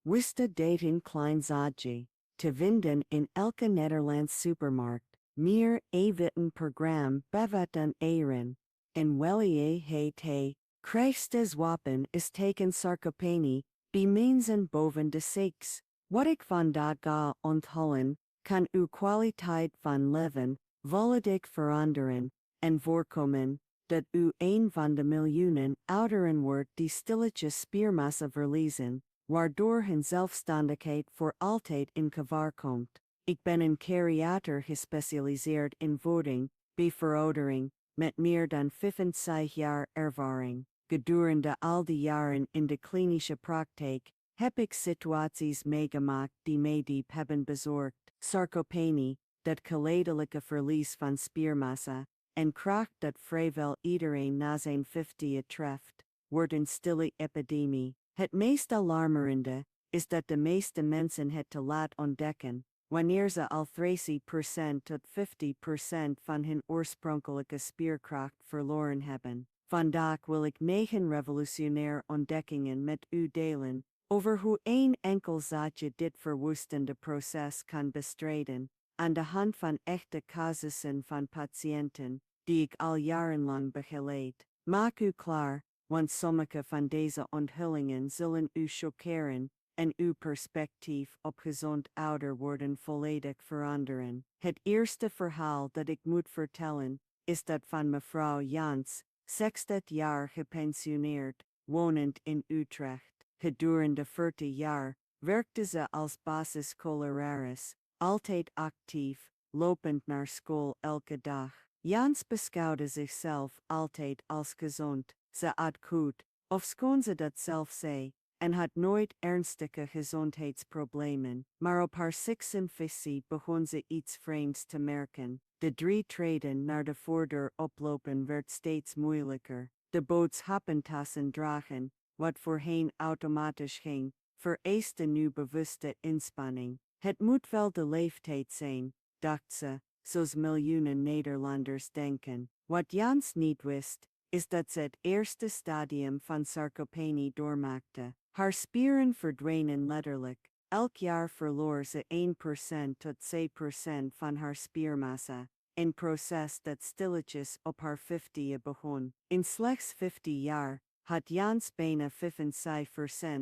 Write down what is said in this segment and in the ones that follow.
Wist dating klein zaadje, te vinden in elke Nederlands supermarkt, meer eiwitten per gram, bevat dan eieren. En welje heet hij, krijgstes wapen is teken sarcopenie, bemensen boven de seks. Wat ik vandaag ga onthullen, kan uw kwaliteit van leven, volledig veranderen, en voorkomen, dat u een van de miljoenen ouderen wordt die stilletjes spiermassa verliezen, waardoor hun zelfstandigheid voor altijd in gevaar komt. Ik ben een geriater gespecialiseerd in voeding, beveroudering, met meer dan 65 jaar ervaring. Gedurende al die jaren in de klinische praktijk heb ik situaties meegemaakt die mij diep hebben bezorgd. Sarcopenie, dat geleidelijke verlies van spiermassa, en kracht dat vrijwel iedereen na zijn 50 treft, wordt een stille epidemie. Het meest alarmerende is dat de meeste mensen het te laat ontdekken, wanneer ze al 30% tot 50% van hun oorspronkelijke spierkracht verloren hebben. Vandaag wil ik 9 revolutionaire ontdekkingen met u delen, over hoe één enkel zaadje dit verwoestende proces kan bestrijden, aan de hand van echte casussen van patiënten, die ik al jarenlang begeleid. Maak u klaar, want sommige van deze onthullingen zullen u choqueren, en uw perspectief op gezond ouder worden volledig veranderen. Het eerste verhaal dat ik moet vertellen, is dat van mevrouw Jans, 60 jaar gepensioneerd, wonend in Utrecht. Gedurende 40 jaar werkte ze als basisschoolerares, altijd actief, lopend naar school elke dag. Jans beschouwde zichzelf altijd als gezond. Ze at goed, ofschoon ze dat zelf zei, en had nooit ernstige gezondheidsproblemen. Maar op haar 56 begon ze iets vreemds te merken. De 3 treden naar de voordeur oplopen werd steeds moeilijker. De boodschappentassen dragen, wat voorheen automatisch ging, vereiste nu bewuste inspanning. Het moet wel de leeftijd zijn, dacht ze, zoals miljoenen Nederlanders denken. Wat Jans niet wist, is dat ze het eerste stadium van sarcopenie doormaakte. Haar spieren verdwenen letterlijk. Elk jaar verloor ze 1% tot 2% van haar spiermassa, een proces dat stilletjes op haar 50 begon. In slechts 50 jaar had Jans bijna 75%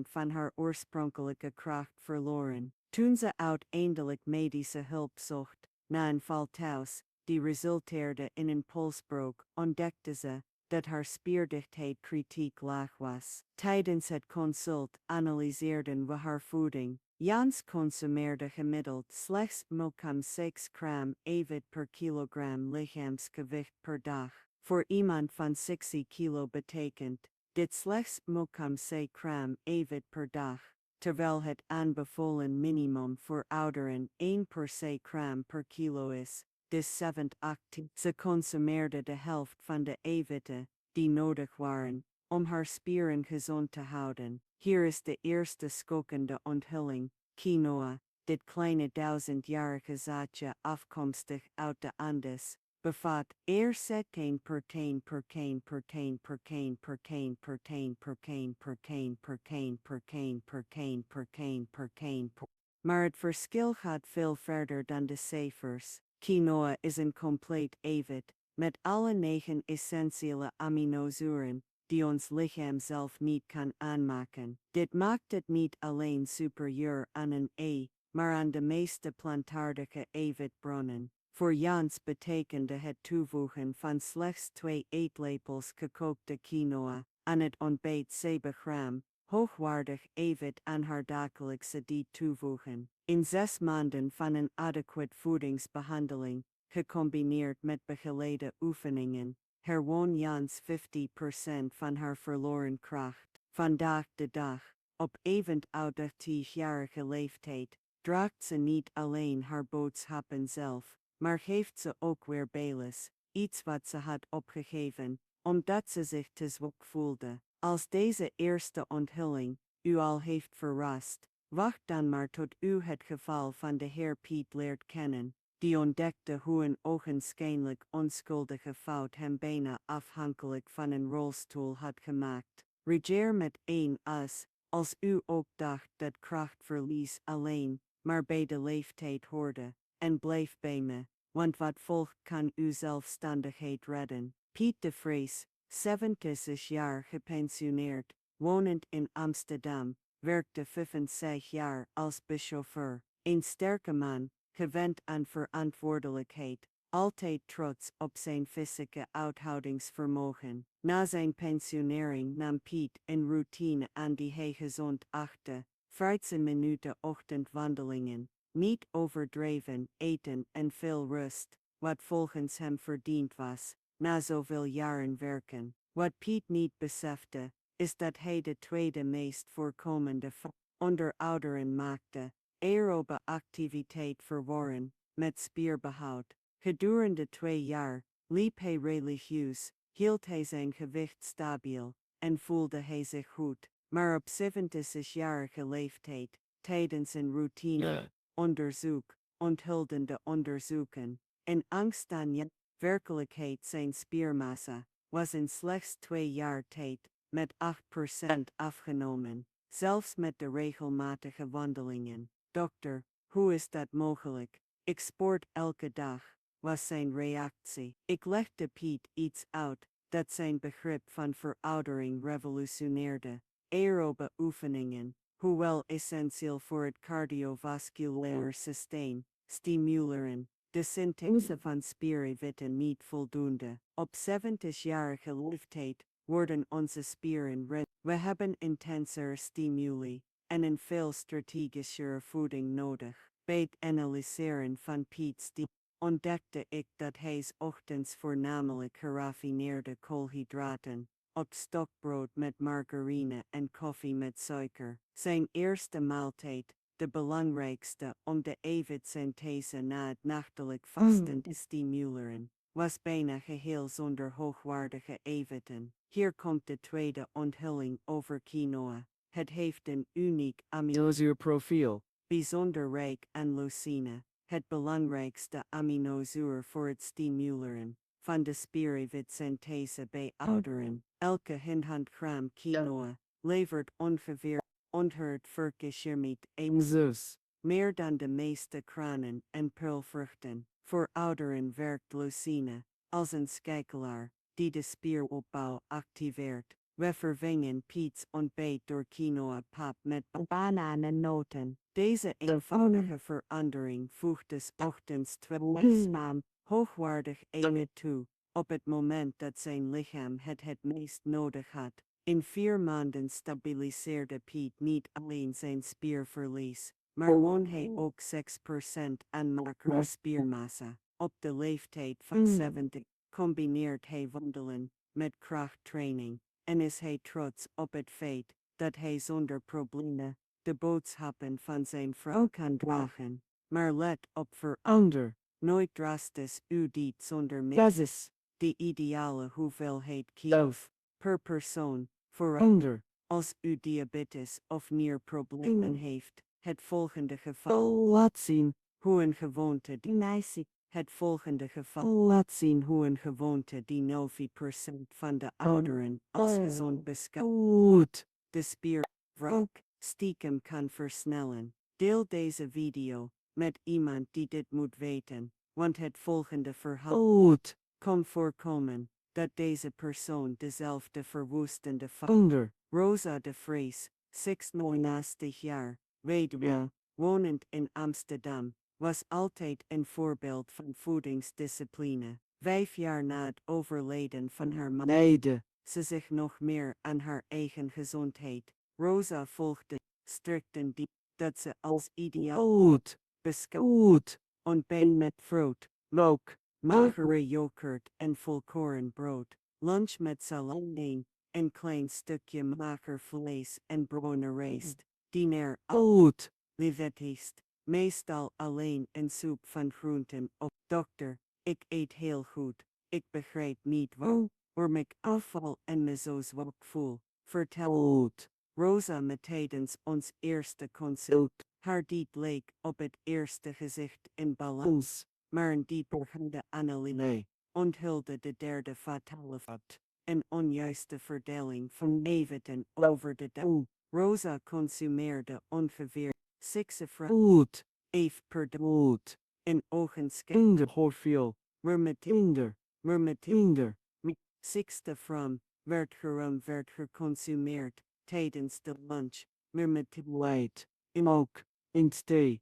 van haar oorspronkelijke kracht verloren. Toen ze uiteindelijk medische hulp zocht, na een val thuis, die resulteerde in een polsbreuk, ontdekte ze dat haar spierdichtheid kritiek laag was. Tijdens het consult analyseerden we haar voeding. Jans consumeerde gemiddeld slechts 0,6 gram eiwit per kilogram lichaamsgewicht per dag. Voor iemand van 60 kilo betekent dit slechts 0,6 gram eiwit per dag, terwijl het aanbevolen minimum voor ouderen 1,6 gram per kilo is. Dus 7-8. Ze consumeerde de helft van de eiwitten die nodig waren om haar spieren gezond te houden. Hier is de eerste schokkende onthulling: quinoa, dit kleine 1000-jarige zaadje afkomstig uit de Andes, bevat eieren protein. Maar het verschil gaat veel verder dan de cijfers. Quinoa is een compleet eiwit, met alle 9 essentiële aminozuren, die ons lichaam zelf niet kan aanmaken. Dit maakt het niet alleen superieur aan een ei, maar aan de meeste plantaardige eiwitbronnen. Voor Jans betekende het toevoegen van slechts 2 eetlepels gekookte quinoa aan het ontbijt 7 gram, hoogwaardig eiwit aan haar dagelijkse dieet toevoegen. In 6 maanden van een adequate voedingsbehandeling, gecombineerd met begeleide oefeningen, herwon Jans 50% van haar verloren kracht. Vandaag de dag, op even oude 10-jarige leeftijd, draagt ze niet alleen haar boodschappen zelf, maar geeft ze ook weer bijles, iets wat ze had opgegeven, omdat ze zich te zwak voelde. Als deze eerste onthulling u al heeft verrast, wacht dan maar tot u het geval van de heer Piet leert kennen, die ontdekte hoe een ogenschijnlijk onschuldige fout hem bijna afhankelijk van een rolstoel had gemaakt. Regeer met 1 as, als u ook dacht dat krachtverlies alleen maar bij de leeftijd hoorde, en blijf bij me, want wat volgt kan uw zelfstandigheid redden. Piet de Vries, 70 jaar gepensioneerd, wonend in Amsterdam, werkte 65 jaar als buschauffeur. Een sterke man, gewend aan verantwoordelijkheid, altijd trots op zijn fysieke uithoudingsvermogen. Na zijn pensionering nam Piet een routine aan die hij gezond achtte: 15 minuten ochtendwandelingen, niet overdreven eten en veel rust, wat volgens hem verdiend was, na zoveel jaren werken. Wat Piet niet besefte, is dat hij de tweede meest voorkomende fout onder ouderen maakte: aerobe activiteit verwarren met spierbehoud. Gedurende 2 jaar liep hij religieus, hield hij zijn gewicht stabiel en voelde hij zich goed, maar op 70-jarige leeftijd, tijdens een routine-onderzoek, onthulden de onderzoeken en angstaanjagende werkelijkheid zijn spiermassa was in slechts 2 jaar tijd met 8% afgenomen, zelfs met de regelmatige wandelingen. Dokter, hoe is dat mogelijk? Ik sport elke dag, was zijn reactie. Ik legde Piet iets uit dat zijn begrip van veroudering revolutioneerde. Aerobe oefeningen, hoewel essentieel voor het cardiovasculaire systeem, stimuleren de synthese van spiereiwitten niet voldoende. Op 70-jarige leeftijd worden onze spieren red. We hebben intensere stimuli en een veel strategischere voeding nodig. Bij het analyseren van Piet's ontdekte ik dat hij 's ochtends voornamelijk geraffineerde koolhydraten, op stokbrood met margarine en koffie met suiker. Zijn eerste maaltijd, de belangrijkste om de eiwitsynthese na het nachtelijk vasten te stimuleren, was bijna geheel zonder hoogwaardige eiwitten. Hier komt de tweede onthulling over quinoa. Het heeft een uniek aminozuurprofiel, bijzonder rijk aan leucine, het belangrijkste aminozuur voor het stimuleren van de spiereiwitsynthese bij ouderen. Elke 100 gram quinoa levert ongeveer 100 verkilometer zus, meer dan de meeste kranen en peulvruchten. Voor ouderen werkt leucine als een schakelaar die de spieropbouw activeert. We vervangen Piet's ontbijt door quinoa-pap met bananennoten. Deze eenvoudige verandering voegt dus ochtends 2 gram hoogwaardig eiwit toe, op het moment dat zijn lichaam het meest nodig had. In 4 maanden stabiliseerde Piet niet alleen zijn spierverlies, maar won hij ook 6% aan macrospiermassa. Op de leeftijd van 70 combineert hij wandelen met krachttraining en is hij trots op het feit dat hij zonder problemen de boodschappen van zijn vrouw kan dragen. Maar let op verander nooit drastisch uw dieet zonder basis. De ideale hoeveelheid kilo's per persoon verander als u diabetes of nierproblemen heeft. Het volgende geval laat zien hoe een gewoonte die 9% van de ouderen als gezond beschouwt. De spierwrok stiekem kan versnellen. Deel deze video met iemand die dit moet weten, want het volgende verhaal kan voorkomen dat deze persoon dezelfde verwoestende founder, Rosa de Vries, 96 jaar, weduwe, wonend in Amsterdam, was altijd een voorbeeld van voedingsdiscipline. 5 jaar na het overlijden van haar man leidde ze zich nog meer aan haar eigen gezondheid. Rosa volgde strikten die dat ze als ideaal beschouwt: ontbijt met fruit, look, magere yoghurt en volkoren brood, lunch met salami, een klein stukje mager vlees en bruine rijst, diner oud, livetist, meestal alleen een soep van groenten. Of dokter, ik eet heel goed, ik begrijp niet waarom ik afval en me zo zwak voel, vertelt Rosa me tijdens ons eerste consult. Haar dieet leek op het eerste gezicht in balans, maar een diepergaande analyse onthulde de derde fatale fout: een onjuiste verdeling van eiwitten over de dag. Rosa consumeerde ongeveer 6 Oet. Eve per dag Oet. in ogenschijn. Inder. Hoorveel. Inder. Inder. Sixte from werd geconsumeerd tijdens de lunch. Late. In ook. In stay.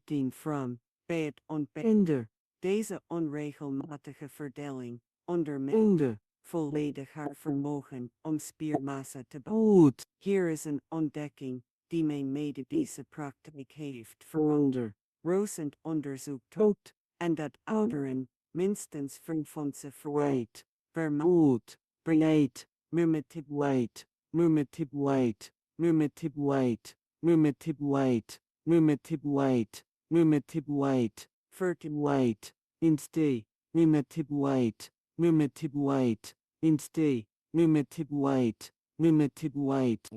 Tien from bij het ontbijt. Inder. Deze onregelmatige verdeling Inde. volledig haar vermogen om spiermassa te Oet. Hier is een ontdekking die mijn medische praktijk heeft Veronder. Recent onderzoek Toot. en dat ouderen minstens 75 Wait. per Oet. Breed. Mummitib Wait. Mummitib wait. Mummitib wait. Mummitib wait. Mummitib wait. Mummitib wait. fertile Wait. Instay. Mummitib wait. Mummitib wait. Instay. Mummitib wait. Mummitib wait.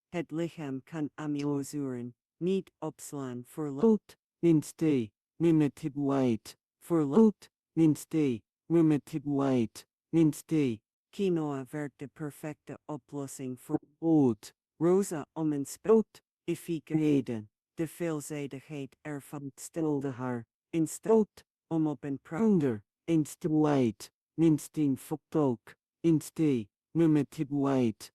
Het lichaam kan aminozuren niet opslaan voor Tot. Instay. Mummitib wait. voor Tot. Instay. Mummitib wait. Instay. quinoa werd de perfecte oplossing voor Oat. Rosa om een Tot. specifieke Reden. de veelzijdigheid ervan Stelde haar. in staat Tot. om op een Under. Inste wait. Minstien foktok. Instay. Mummitib wait.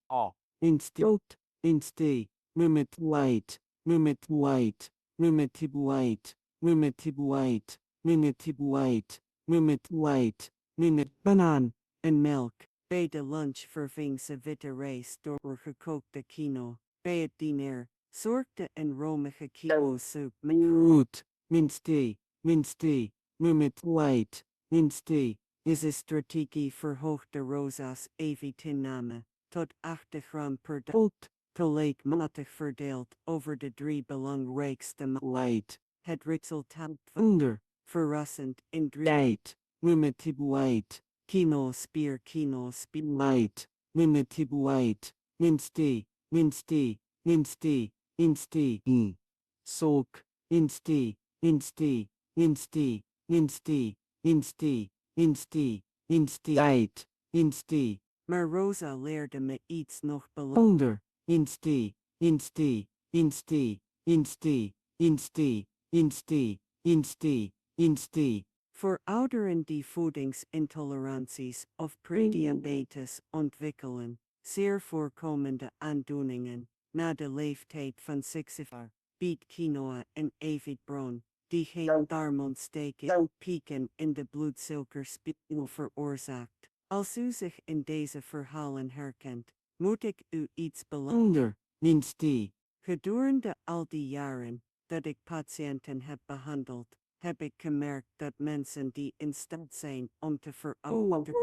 Instot. Instay. Mummet wait. Mummet wait. Mummitib wait. Mummitib wait. Mummitib wait. Mummet wait. Mummet banaan. en melk. Bij de lunch verving ze witte rijst door gekookte quinoa. Bij het diner zorgde een romige quinoa-soep met Root. Minstay. Minstay. Mummet wait. Minstay. Deze strategie verhoogde Rosa's eiwittinname tot 8 gram per dag. Tot. Gelijkmatig verdeeld over de 3 belangrijkste Wait. Het resultaat Under. verrassend in 3 Light. Mummitib wait. quinoa-spier. Light. Mummitib wait. Minstay. Minstay. Minstay. Instay. Solk. Instay. Instay. Instay. Instay. Instay. Instay. Instay. Instay. Maar Rosa leerde me iets nog Onder. Instay. Instay. Instay. Instay. Instay. Instay. Instay. Instay. Voor ouderen die voedingsintoleranties of prediabetes ontwikkelen, zeer voorkomende aandoeningen, na de leeftijd van 60 jaar, biedt quinoa een eiwitbron, die geen darmontsteking, pieken in de bloedsuikerspiegel veroorzaakt. Als u zich in deze verhalen herkent, moet ik u iets beloven. Onder. Instay. Gedurende al die jaren dat ik patiënten heb behandeld, heb ik gemerkt dat mensen die in staat zijn om te verouderen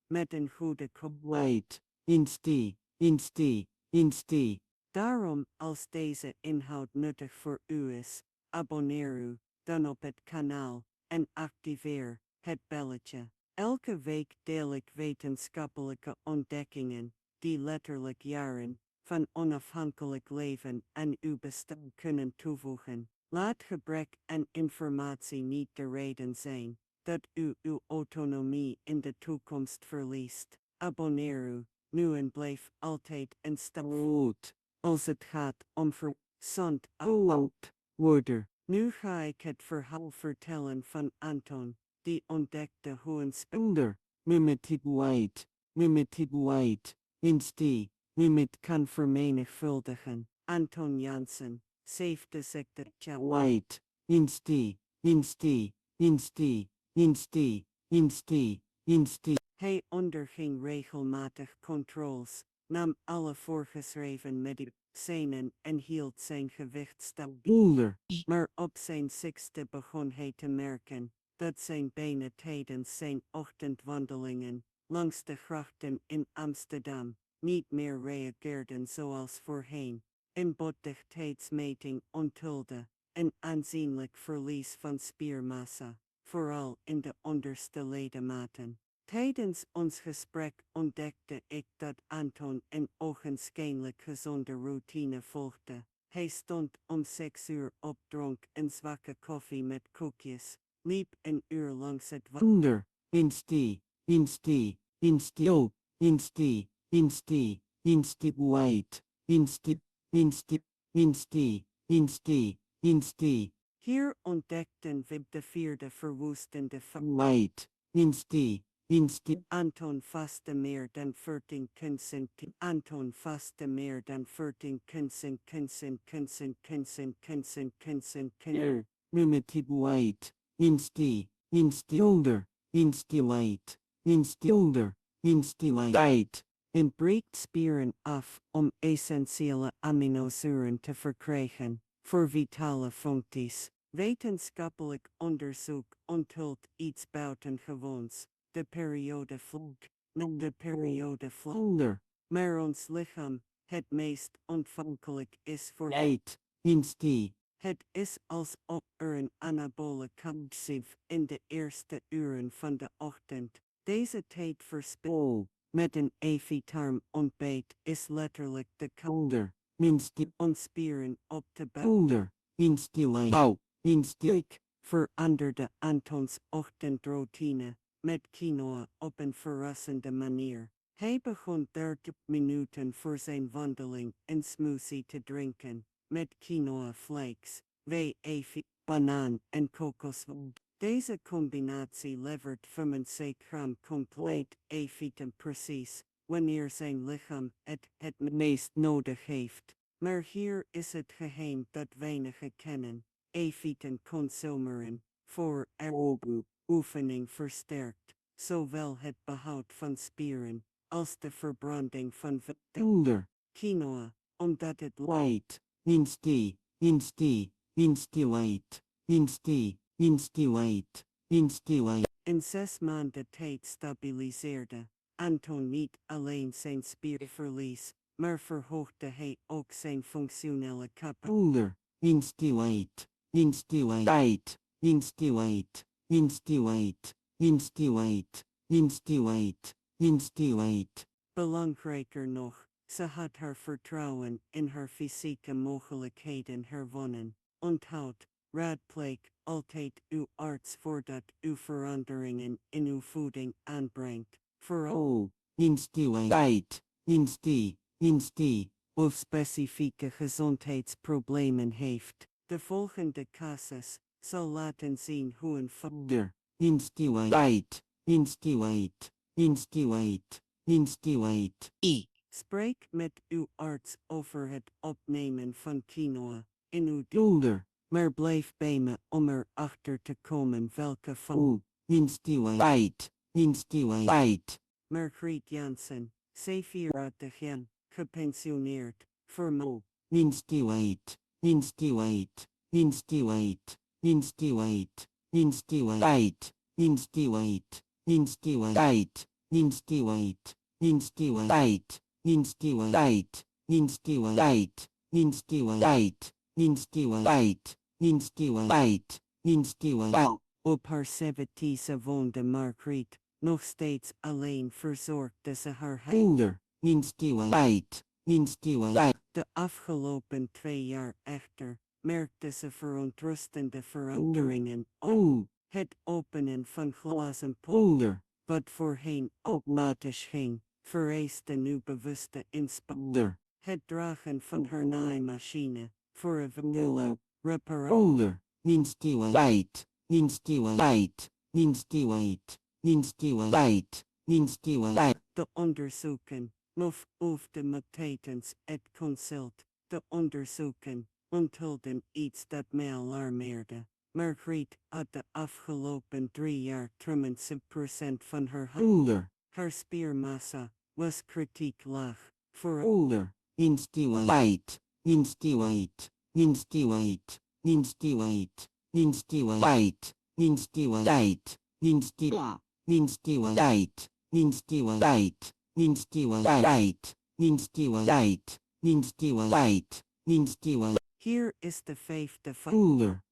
met een goede Wait. Instay. Instay. Instay. Daarom, als deze inhoud nuttig voor u is, abonneer u dan op het kanaal en activeer het belletje. Elke week deel ik wetenschappelijke ontdekkingen die letterlijk jaren van onafhankelijk leven aan uw bestaan kunnen toevoegen. Laat gebrek aan informatie niet de reden zijn dat u uw autonomie in de toekomst verliest. Abonneer u nu en blijf altijd een stap Root. als het gaat om gezond Oud. Worden. Nu ga ik het verhaal vertellen van Anton, die ontdekte hoe een Onder. Mummitib wait. Mummitib wait. Instay. mumit kan vermenigvuldigen. Anton Janssen, 70 Wait. Instay. Instay. Instay. Instay. Instay. Instay. Hij onderging regelmatig controles, nam alle voorgeschreven medicijnen en hield zijn gewicht stabiel. Onder. Maar op zijn 60 begon hij te merken dat zijn benen tijdens zijn ochtendwandelingen langs de grachten in Amsterdam niet meer reageerden zoals voorheen. Een botdichtheidsmeting onthulde een aanzienlijk verlies van spiermassa, vooral in de onderste ledematen. Tijdens ons gesprek ontdekte ik dat Anton een ogenschijnlijk gezonde routine volgde. Hij stond om 6 uur op, dronk een zwakke koffie met koekjes, liep een uur langs het Onder. Instay. Instay. Instay. Instay. Instay. Instay. Wait. insti, insti, insti, insti, insti, Hier ontdekten we de vierde verwoestende light, insti, insti, Anton vaste meer dan 14 Anton vaste meer dan 14 limited light, insti, older, insti light, light, en breekt spieren af om essentiële aminozuren te verkrijgen voor vitale functies. Wetenschappelijk onderzoek onthult iets buitengewoons. De periode older, maar ons lichaam het meest ontvankelijk is voor light, insti, het is alsof er een anabole kapsief in de eerste uren van de ochtend. Deze tijd verspild met een evitarm ontbijt is letterlijk de older, insti, spieren op te bouwen. older, insti light, insti, Veranderde Antons ochtendroutine met quinoa op een verrassende manier. Hij begon 30 minuten voor zijn wandeling een smoothie te drinken, met quinoa flakes, banaan en kokoswoud. Deze combinatie levert 75 gram compleet eiwitten precies, wanneer zijn lichaam het meest nodig heeft. Maar hier is het geheim dat weinigen kennen. Eiwitten consumeren, voor aerobe oefening versterkt, zowel het behoud van spieren, als de verbranding van older, quinoa, omdat het light, insti, light, insti light, in 6 maanden tijd stabiliseerde. Anton niet alleen zijn spierverlies, maar verhoogde hij ook zijn functionele capaciteit. older, insti light, light, insti light, Belangrijker nog, ze had haar vertrouwen in haar fysieke mogelijkheden herwonnen. Onthoud, raadpleeg altijd uw arts voordat u veranderingen in uw voeding aanbrengt. Vooral light, of specifieke gezondheidsproblemen heeft. De volgende casus zal laten zien hoe een older, light, Spreek met uw arts over het opnemen van quinoa in uw older, maar blijf bij me om erachter te komen welke van light, Margriet Jansen, C34 jaar, gepensioneerd, vermo. light, light, light, light, light, light, Op haar 70e woonde Margriet, nog steeds alleen verzorgde ze haar older, light, De afgelopen 2 jaar echter merkte ze verontrustende veranderingen op. Het openen van glazen older, wat voorheen automatisch ging, vereiste nu bewuste inspanning. Het dragen van haar naaimachine voor een vanille reparatie. older, light, De onderzoeken, of de metatens et consult. De onderzoeken onthulden iets dat mij alarmeerde. Margriet had de afgelopen 3 jaar 73% van older, haar spiermassa was kritiek laag. Voor older, light, light, hier is de 5e van older,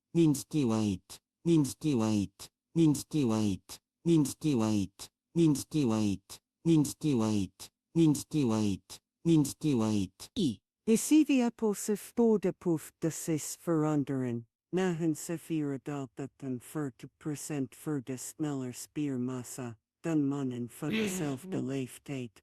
Decidia posif poef de sis veranderen. Na hun severe dalten 40% voor de sneller spiermassa dan mannen van dezelfde leeftijd.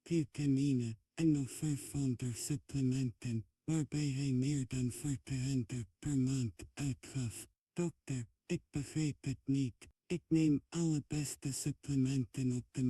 vitamine en nog 500 supplementen, waarbij hij meer dan 40 per maand uitgaf. Dokter, ik begreep het niet. Ik neem alle beste supplementen op de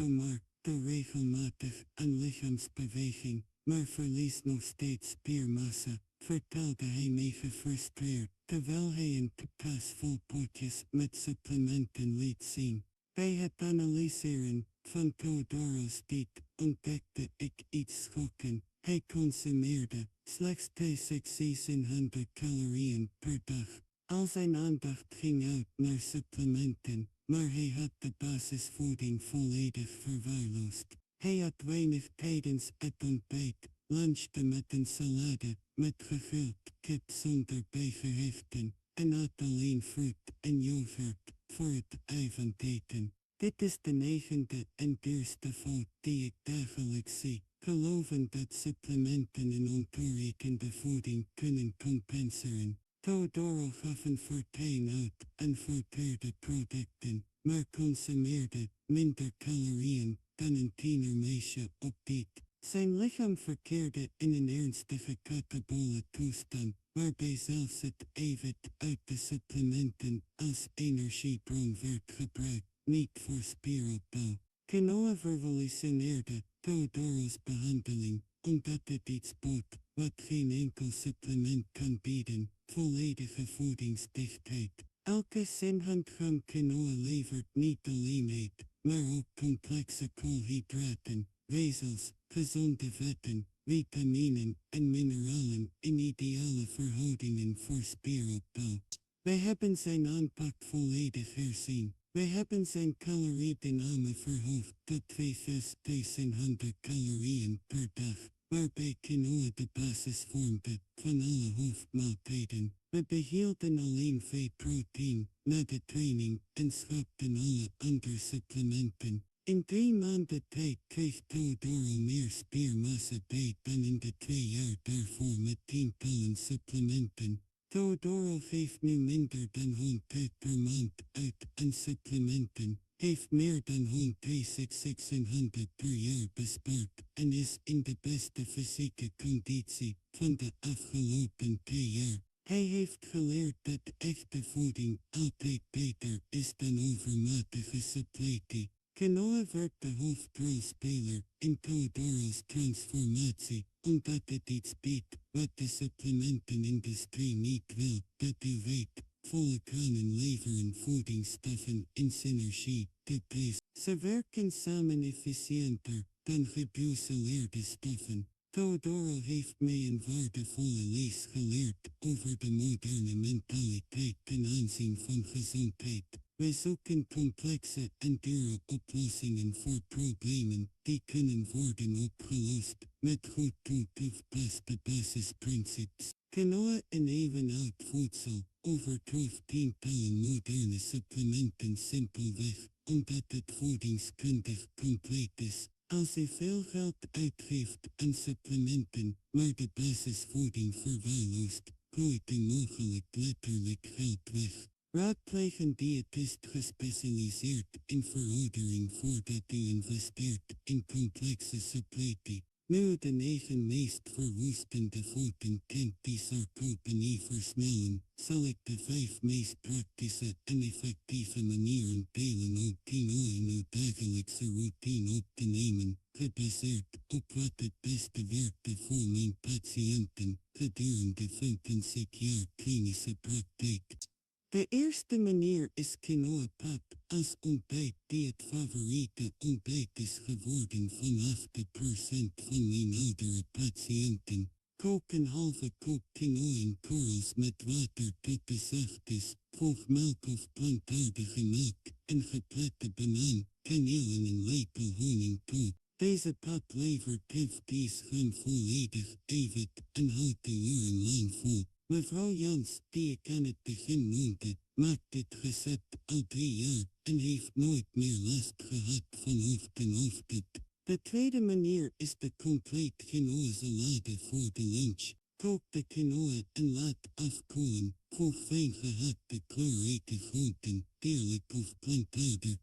markt, doe regelmatig aan lichaamsbeweging, maar verlies nog steeds spiermassa, vertelde hij me gefrustreerd, terwijl hij een tas vol potjes met supplementen liet zien. Bij het analyseren van Theodorus dit ontdekte ik iets schokkend. Hij consumeerde slechts 1600 calorieën per dag. Al zijn aandacht ging uit naar supplementen, maar hij had de basisvoeding volledig verwaarloosd. Hij had weinig tijdens het ontbijt, lunchte met een salade, met gegrild kip zonder bijgerechten, en at alleen fruit en yoghurt voor het avondeten. Dit is de 9e en duurste fout die ik dagelijks zie. Geloven dat supplementen en ontoereikende voeding kunnen compenseren. Theodoro gaf een fortuin uit aan verteerde producten, maar consumeerde minder calorieën dan een tienermeisje op dieet. Zijn lichaam verkeerde in een ernstige catabole toestand, waarbij zelfs het eiwit uit de supplementen als energiebron werd gebruikt, niet voor spieropbouw. Quinoa revolutioneerde Theodoro's behandeling, omdat het iets bood wat geen enkel supplement kan bieden, volledige voedingsdichtheid. Elke 100 gram quinoa levert niet alleen eten, maar ook complexe koolhydraten, vezels, gezonde vetten, vitaminen en mineralen in ideale verhoudingen voor spieropbouw. Wij hebben zijn aanpak volledig herzien. Wij hebben zijn caloriedyname verhoogd tot 2100 calorieën per dag, waarbij quinoa de basis vormde van alle hoofdmaaltijden. We behielden alleen veeproteïne na de training en schrapten alle andere supplementen. In 3 maanden tijd kreeg Theodoro meer spiermassa bij dan in de 2 jaar daarvoor met tientallen supplementen. Theodoro geeft nu minder dan 100 per maand uit aan supplementen, heeft meer dan 100 per jaar bespaard en is in de beste fysieke conditie van de afgelopen 2 jaar. Hij heeft geleerd dat echte voeding altijd beter is dan overmatige suppletie. Quinoa werd de hoofdrolspeler in Theodoro's transformatie, omdat het iets biedt wat de supplementenindustrie niet wil, dat u weet. Volle kranen leveren voedingsstoffen in synergie, de Deze. Ze werken samen efficiënter dan gebuceleerde stoffen. Theodoro heeft mij een waardevolle les geleerd over de moderne mentaliteit ten aanzien van gezondheid. Wij zoeken complexe en dure oplossingen voor problemen die kunnen worden opgelost met goed toegepaste basisprincipes. Quinoa en evenoud voedsel overtroeft tientallen moderne supplementen simpelweg, omdat het voedingskundig compleet is. Als u veel geld uitgeeft aan supplementen, maar de basisvoeding verwaarloost, gooit u mogelijk letterlijk geld weg. Raadpleeg een diëtist gespecialiseerd in veroudering voordat u investeert in complexe suppletie. Nu de 9 meest verwoestende fouten kent die sarcopenie versnellen, zal ik de 5 meest praktische en effectieve manieren delen om quinoa in uw dagelijkse routine op te nemen, gebaseerd op wat het beste werkte voor mijn patiënten gedurende 25 jaar klinische praktijk. De eerste manier is quinoa pap als ontbijt die het favoriete ontbijt is geworden van 80% van mijn oudere patiënten. Kook een halve kop quinoa in korrels met water tot het zacht is, voeg melk of plantaardige melk en geplette banaan, kaneel en een lepel honing toe. Deze pap levert 50 gram volledig eiwit en houdt de urenlang vol. Mevrouw Jans, die ik aan het begin noemde, maakt dit recept al 3 jaar en heeft nooit meer last gehad van hoofd en hoofdpijn. De tweede manier is de compleet quinoa salade voor de lunch. Kook de quinoa en laat afkoelen. Voeg fijn gehakte kleurrijke groenten, deerlijk of plantaardig,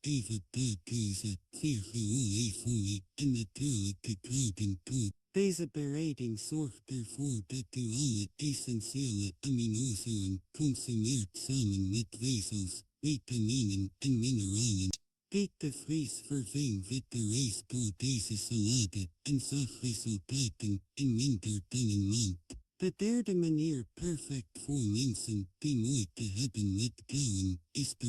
even tuikkeuze, 4 olijfolie en natuurlijke kruiden toe. Deze bereiding zorgt ervoor dat u alle essentiële aminozuren consumeert samen met vezels, vitaminen en mineralen. Piet de Vries verving witte rijst door deze salade en zag resultaten in minder dan een maand. De derde manier perfect voor mensen die moeite hebben met kauwen, is de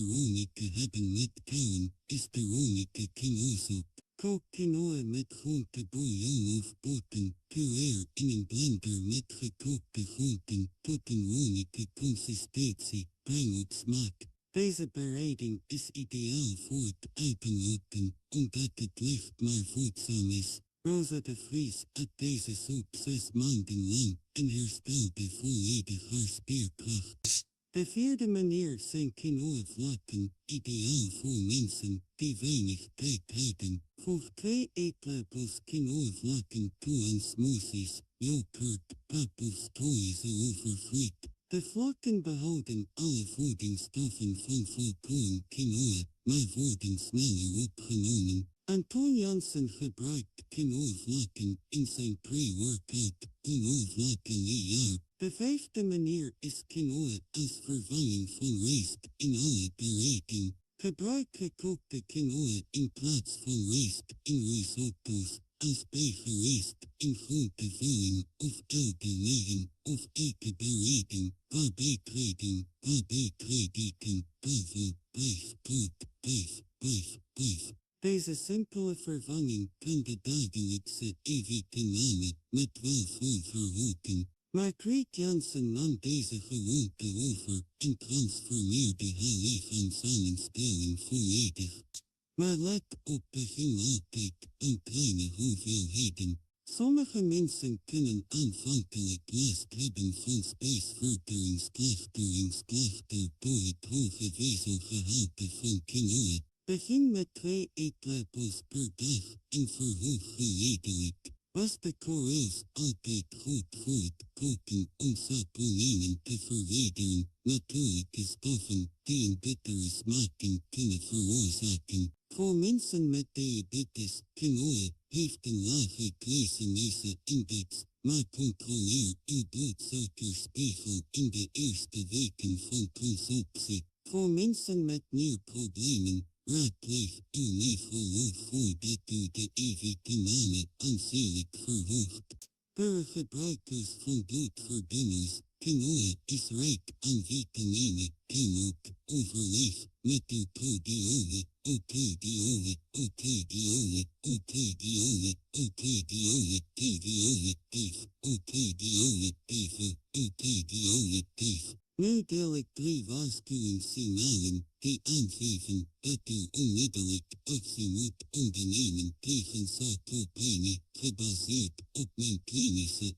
Veronica quinoa-soep. Kook quinoa met groentebouillon of botten, pureer in een blender met gekookte groenten tot een wonige consistentie, breng op smaak. Deze bereiding is ideaal voor het uitlopen, omdat het licht maar voedzaam is. Rosa de Vries at deze soep 6 maanden lang en herstelde volledig haar spierkracht. De vierde manier zijn quinoa-vlakken, ideaal voor mensen die weinig tijd hebben. Voeg 2 eetlepels quinoa-vlakken toe aan smoothies, yoghurt, pap of strooi ze over friet. De vlakken behouden alle voedingsstoffen van volkoren quinoa, maar worden sneller opgenomen. Anton Janssen gebruikt quinoa-vlakken in zijn pre-workout quinoa-vlakken jaar. De vijfde manier is quinoa als vervanging van rijst in alle bereiding. Gebruik gekookte quinoa in plaats van rijst in risotto's, als bijgereisd in groentevulling of elke of eikenbereiding, waarbij Deze simpele vervanging kan de dagelijkse eiwittename met wel veel verhogen. Maar Margriet Jansen nam deze gewoonte over en transformeerde haar lichaamssamenstelling volledig. Maar let op begin altijd aan kleine hoeveelheden. Sommige mensen kunnen aanvankelijk last hebben van spijsverteringsklachten door het hoge vezelgehalte van quinoa. Begin met 2 eetlepels per dag en verhoog geleidelijk. Was de korrels altijd goed voor het koken om saponinen te verwijderen, natuurlijke stoffen die een bittere smaak kunnen veroorzaken. Voor mensen met diabetes, quinoa heeft een lage glycemiese index, maar controleer uw bloedsuikerspiegel in de eerste weken van consumptie. Voor mensen met nierproblemen, raadpleeg uw nefroloog voordat u de eiwittename aanzienlijk verhoogt. Voor gebruikers van bloedverdunners, quinoa is rijk aan vitamine, en ook overleg met uw proteïne, Nu deel ik 3 waarschuwingssignalen die aangeven dat u onmiddellijk actie moet ondernemen tegen sarcopenie, gebaseerd op mijn klinische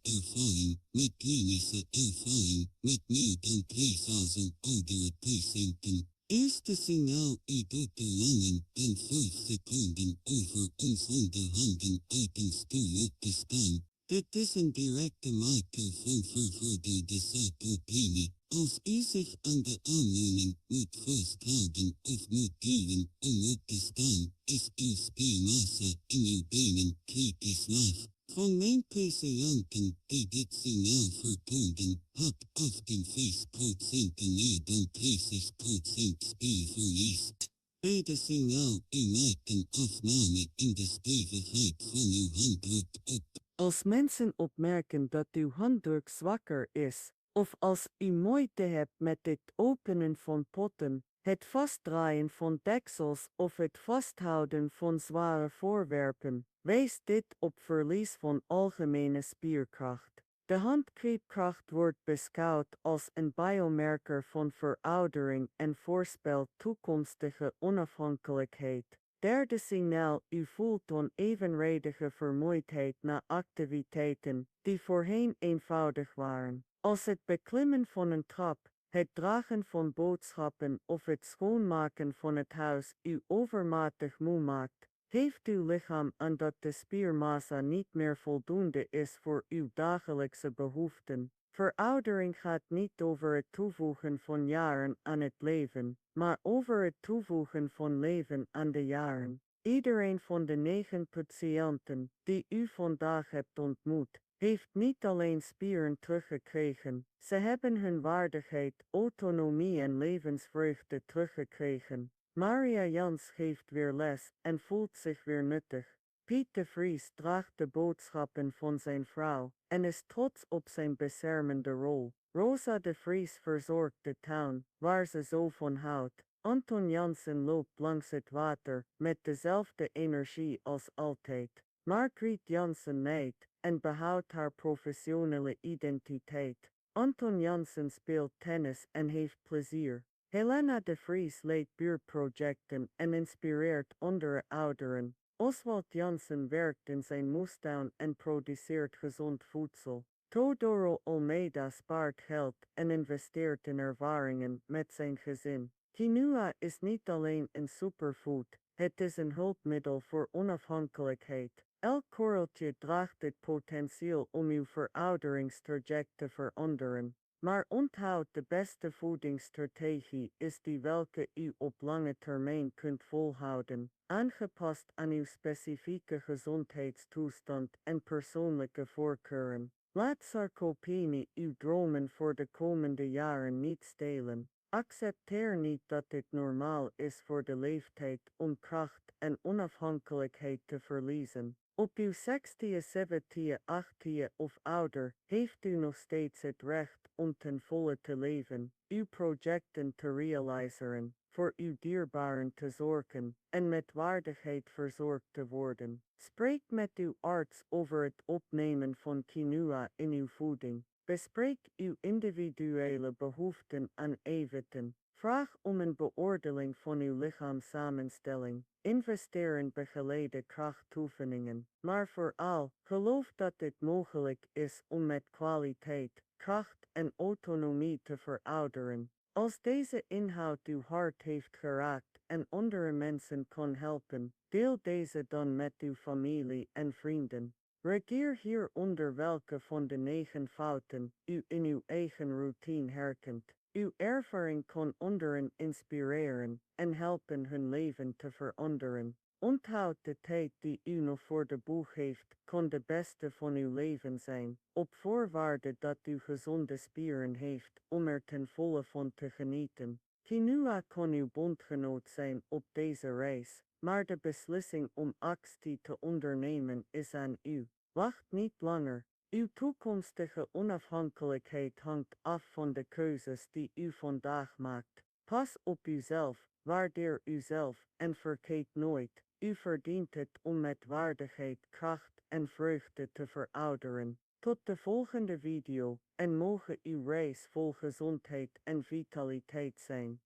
ervaring met meer dan 3000 oudere patiënten. Eerste signaal, u doet er langer dan 5 seconden over om zonder handen uit een stoel op te staan. Dit is een directe marker van vervorderde sarcopenie. Als u zich aan de aanleiding moet vasthouden of moet duwen om op te staan, is uw spiermassa in uw benen kritisch laag. Van mijn patiënten die dit signaal vertoonden, had 58% meer dan 30% spierverlies. Bij de signaal, u maakt een afname in de stevigheid van uw handdruk op. Als mensen opmerken dat uw handdruk zwakker is, of als u moeite hebt met het openen van potten, het vastdraaien van deksels of het vasthouden van zware voorwerpen, wijst dit op verlies van algemene spierkracht. De handgreepkracht wordt beschouwd als een biomarker van veroudering en voorspelt toekomstige onafhankelijkheid. Derde signaal, u voelt onevenredige vermoeidheid na activiteiten die voorheen eenvoudig waren. Als het beklimmen van een trap, het dragen van boodschappen of het schoonmaken van het huis u overmatig moe maakt, Heeft uw lichaam aan dat de spiermassa niet meer voldoende is voor uw dagelijkse behoeften? Veroudering gaat niet over het toevoegen van jaren aan het leven, maar over het toevoegen van leven aan de jaren. Iedereen van de 9 patiënten die u vandaag hebt ontmoet, heeft niet alleen spieren teruggekregen, ze hebben hun waardigheid, autonomie en levensvreugde teruggekregen. Maria Jans geeft weer les en voelt zich weer nuttig. Piet de Vries draagt de boodschappen van zijn vrouw en is trots op zijn beschermende rol. Rosa de Vries verzorgt de tuin, waar ze zo van houdt. Anton Jansen loopt langs het water met dezelfde energie als altijd. Margriet Jansen nijdt en behoudt haar professionele identiteit. Anton Jansen speelt tennis en heeft plezier. Helena de Vries leidt buurtprojecten en inspireert andere ouderen. Oswald Jansen werkt in zijn moestuin en produceert gezond voedsel. Teodoro Almeida spaart geld en investeert in ervaringen met zijn gezin. Quinoa is niet alleen een superfood, het is een hulpmiddel voor onafhankelijkheid. Elk korreltje draagt het potentieel om uw verouderingstraject te veranderen. Maar onthoud, de beste voedingsstrategie is die welke u op lange termijn kunt volhouden, aangepast aan uw specifieke gezondheidstoestand en persoonlijke voorkeuren. Laat sarcopenie uw dromen voor de komende jaren niet stelen. Accepteer niet dat dit normaal is voor de leeftijd om kracht en onafhankelijkheid te verliezen. Op uw 60e, 70e, 80e of ouder heeft u nog steeds het recht om ten volle te leven, uw projecten te realiseren, voor uw dierbaren te zorgen en met waardigheid verzorgd te worden. Spreek met uw arts over het opnemen van quinoa in uw voeding. Bespreek uw individuele behoeften aan eiwitten. Vraag om een beoordeling van uw lichaamssamenstelling. Investeer in begeleide krachtoefeningen. Maar vooral, geloof dat het mogelijk is om met kwaliteit, kracht en autonomie te verouderen. Als deze inhoud uw hart heeft geraakt en andere mensen kan helpen, deel deze dan met uw familie en vrienden. Reageer hieronder welke van de 9 fouten u in uw eigen routine herkent. Uw ervaring kan anderen inspireren en helpen hun leven te veranderen. Onthoud, de tijd die u nog voor de boeg heeft, kan de beste van uw leven zijn, op voorwaarde dat u gezonde spieren heeft om er ten volle van te genieten. Quinoa kan uw bondgenoot zijn op deze reis, maar de beslissing om actie te ondernemen is aan u. Wacht niet langer. Uw toekomstige onafhankelijkheid hangt af van de keuzes die u vandaag maakt. Pas op uzelf, waardeer uzelf en vergeet nooit, u verdient het om met waardigheid, kracht en vreugde te verouderen. Tot de volgende video en mogen uw reis vol gezondheid en vitaliteit zijn.